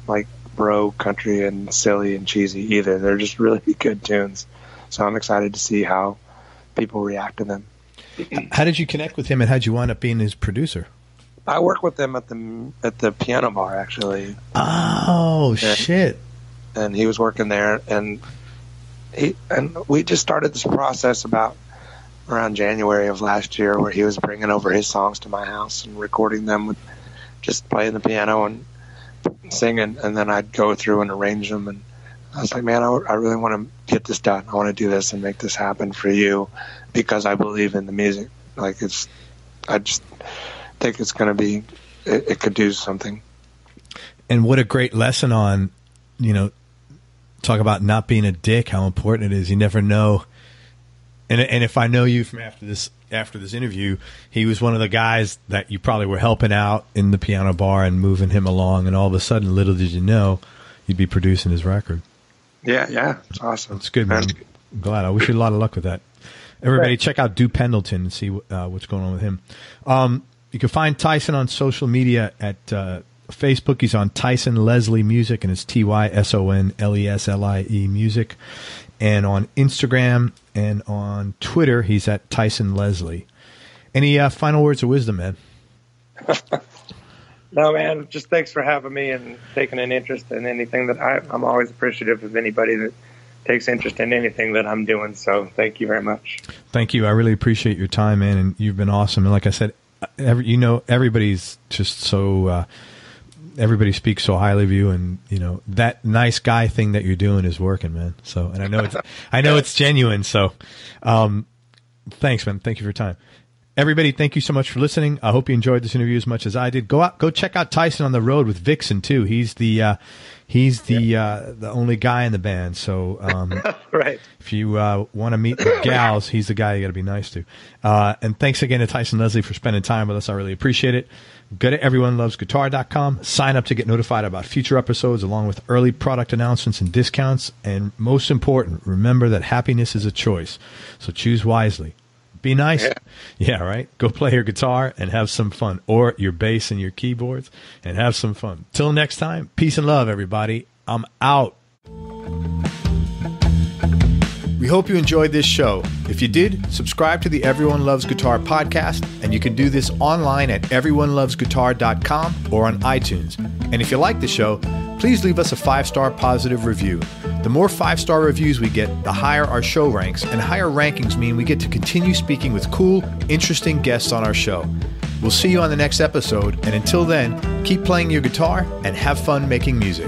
like bro country and silly and cheesy either. They're just really good tunes. So I'm excited to see how people react to them. How did you connect with him, and how did you wind up being his producer? I work with them at the piano bar, actually. Oh, shit. And he was working there, and we just started this process about around January of last year, where he was bringing over his songs to my house and recording them with just playing the piano and singing, and then I'd go through and arrange them. And I was like, man, I really want to get this done. I want to do this and make this happen for you, because I believe in the music. Like, I just think it's going to be, it could do something. And what a great lesson on, talk about not being a dick, how important it is. You never know. And if I know you from after this interview, he was one of the guys that you probably were helping out in the piano bar and moving him along, and all of a sudden, little did you know, you'd be producing his record. Yeah, it's awesome. It's good, man. I'm glad. I wish you a lot of luck with that. Everybody, check out Dew Pendleton and see what's going on with him. You can find Tyson on social media at Facebook. He's on Tyson Leslie Music, and it's TYSONLESLIE Music. And on Instagram and on Twitter, he's at Tyson Leslie. Any final words of wisdom, man? No, man. Just thanks for having me and taking an interest in anything that I'm always appreciative of anybody that takes interest in anything that I'm doing. So thank you very much. Thank you. I really appreciate your time, man. And you've been awesome. And like I said, everybody's just so, everybody speaks so highly of you, and that nice guy thing that you're doing is working, man. So, and I know it's genuine. So, thanks, man. Thank you for your time. Everybody, thank you so much for listening. I hope you enjoyed this interview as much as I did. Go check out Tyson on the road with Vixen too. He's the only guy in the band. So, right. If you want to meet the gals, he's the guy you got to be nice to. And thanks again to Tyson Leslie for spending time with us. I really appreciate it. Go to everyonelovesguitar.com. Sign up to get notified about future episodes, along with early product announcements and discounts. And most important, remember that happiness is a choice. So choose wisely. Be nice. Yeah, right? Go play your guitar and have some fun, or your bass and your keyboards, and have some fun. Till next time, peace and love, everybody. I'm out. We hope you enjoyed this show. If you did, subscribe to the Everyone Loves Guitar podcast, and you can do this online at everyonelovesguitar.com or on iTunes. And if you like the show, please leave us a 5-star positive review. The more 5-star reviews we get, the higher our show ranks, and higher rankings mean we get to continue speaking with cool, interesting guests on our show. We'll see you on the next episode, and until then, keep playing your guitar and have fun making music.